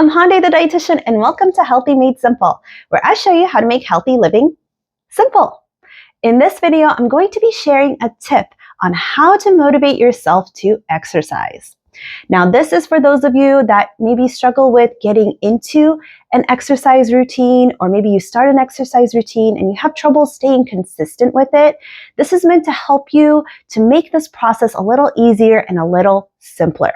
I'm Hande the Dietitian, and welcome to Healthy Made Simple, where I show you how to make healthy living simple. In this video, I'm going to be sharing a tip on how to motivate yourself to exercise. Now, this is for those of you that maybe struggle with getting into an exercise routine, or maybe you start an exercise routine and you have trouble staying consistent with it. This is meant to help you to make this process a little easier and a little simpler.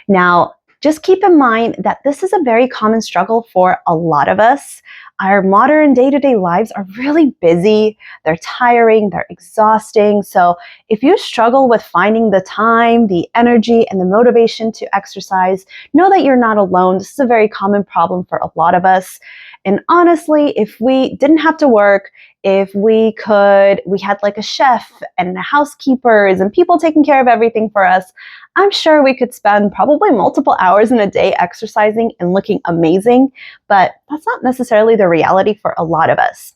Now, just keep in mind that this is a very common struggle for a lot of us. Our modern day-to-day lives are really busy, they're tiring, they're exhausting. So if you struggle with finding the time, the energy, and the motivation to exercise, know that you're not alone. This is a very common problem for a lot of us. And honestly, if we didn't have to work, if we had like a chef and housekeepers and people taking care of everything for us, I'm sure we could spend probably multiple hours in a day exercising and looking amazing, but that's not necessarily the reality for a lot of us.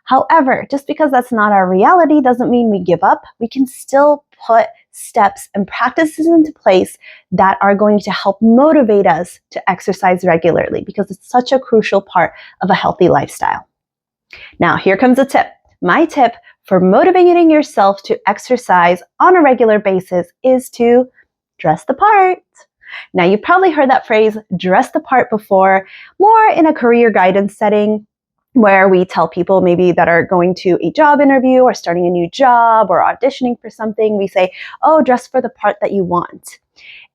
However, just because that's not our reality doesn't mean we give up. We can still put steps and practices into place that are going to help motivate us to exercise regularly, because it's such a crucial part of a healthy lifestyle. Now, here comes a tip. My tip for motivating yourself to exercise on a regular basis is to dress the part. Now, you've probably heard that phrase, dress the part, before, more in a career guidance setting, where we tell people maybe that are going to a job interview or starting a new job or auditioning for something, we say, oh, dress for the part that you want.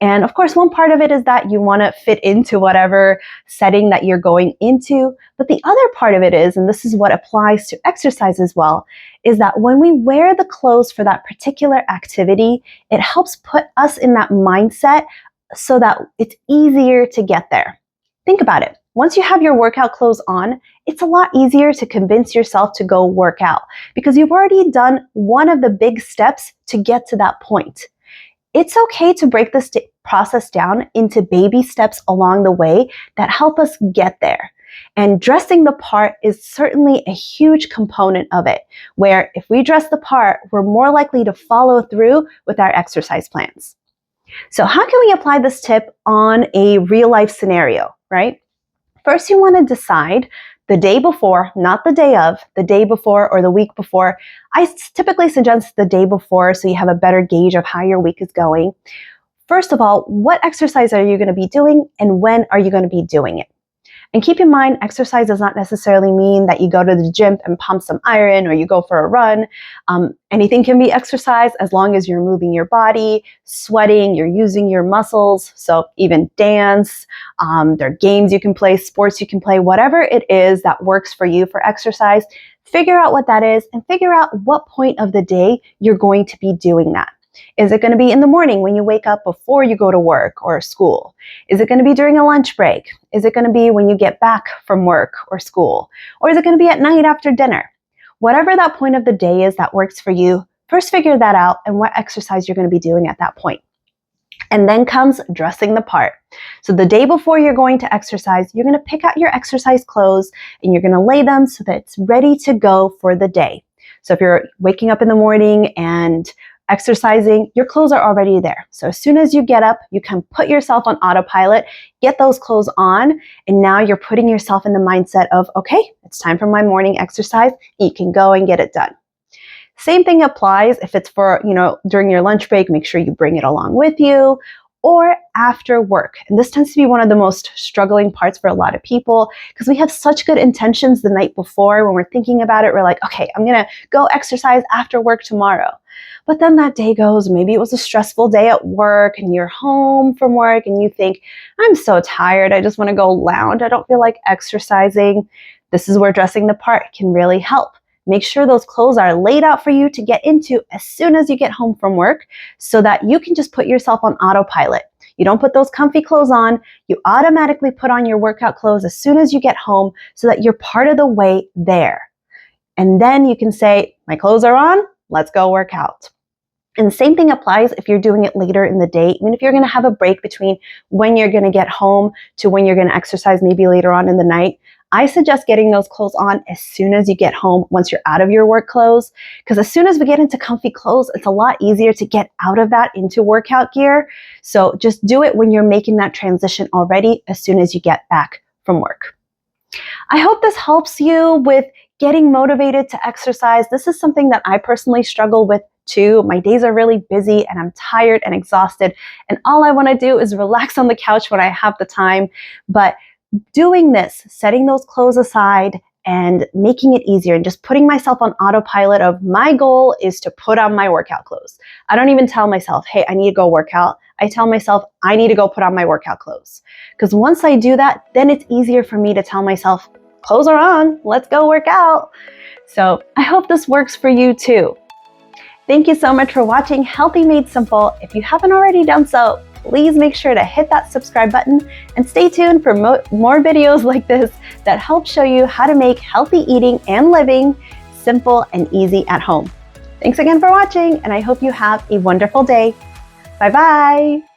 And of course, one part of it is that you want to fit into whatever setting that you're going into. But the other part of it is, and this is what applies to exercise as well, is that when we wear the clothes for that particular activity, it helps put us in that mindset so that it's easier to get there. Think about it. Once you have your workout clothes on, it's a lot easier to convince yourself to go work out, because you've already done one of the big steps to get to that point. It's okay to break this process down into baby steps along the way that help us get there. And dressing the part is certainly a huge component of it, where if we dress the part, we're more likely to follow through with our exercise plans. So how can we apply this tip on a real life scenario, right? First, you want to decide the day before, not the day of, the day before or the week before. I typically suggest the day before so you have a better gauge of how your week is going. First of all, what exercise are you going to be doing, and when are you going to be doing it? And keep in mind, exercise does not necessarily mean that you go to the gym and pump some iron or you go for a run. Anything can be exercise as long as you're moving your body, sweating, you're using your muscles. So even dance, there are games you can play, sports you can play, whatever it is that works for you for exercise, figure out what that is and figure out what point of the day you're going to be doing that. Is it going to be in the morning when you wake up before you go to work or school? Is it going to be during a lunch break? Is it going to be when you get back from work or school? Or is it going to be at night after dinner? Whatever that point of the day is that works for you, first figure that out and what exercise you're going to be doing at that point. And then comes dressing the part. So the day before you're going to exercise, you're going to pick out your exercise clothes and you're going to lay them so that it's ready to go for the day. So if you're waking up in the morning and exercising, your clothes are already there. So as soon as you get up, you can put yourself on autopilot, get those clothes on, and now you're putting yourself in the mindset of, okay, it's time for my morning exercise. You can go and get it done. Same thing applies if it's for, during your lunch break, make sure you bring it along with you, or after work. And this tends to be one of the most struggling parts for a lot of people, because we have such good intentions the night before. When we're thinking about it, we're like, okay, I'm going to go exercise after work tomorrow. But then that day goes, maybe it was a stressful day at work and you're home from work and you think, I'm so tired, I just want to go lounge, I don't feel like exercising. This is where dressing the part can really help. Make sure those clothes are laid out for you to get into as soon as you get home from work, so that you can just put yourself on autopilot. You don't put those comfy clothes on, you automatically put on your workout clothes as soon as you get home, so that you're part of the way there. And then you can say, my clothes are on, let's go work out. And the same thing applies if you're doing it later in the day. Even if you're going to have a break between when you're going to get home to when you're going to exercise, maybe later on in the night, I suggest getting those clothes on as soon as you get home, once you're out of your work clothes, because as soon as we get into comfy clothes, it's a lot easier to get out of that into workout gear. So just do it when you're making that transition already, as soon as you get back from work. I hope this helps you with getting motivated to exercise. This is something that I personally struggle with too. My days are really busy and I'm tired and exhausted, and all I want to do is relax on the couch when I have the time. But doing this, setting those clothes aside and making it easier and just putting myself on autopilot of my goal is to put on my workout clothes. I don't even tell myself, hey, I need to go work out. I tell myself, I need to go put on my workout clothes. Because once I do that, then it's easier for me to tell myself, clothes are on, let's go work out. So I hope this works for you too. Thank you so much for watching Healthy Made Simple. If you haven't already done so, please make sure to hit that subscribe button and stay tuned for more videos like this that help show you how to make healthy eating and living simple and easy at home. Thanks again for watching, and I hope you have a wonderful day. Bye-bye.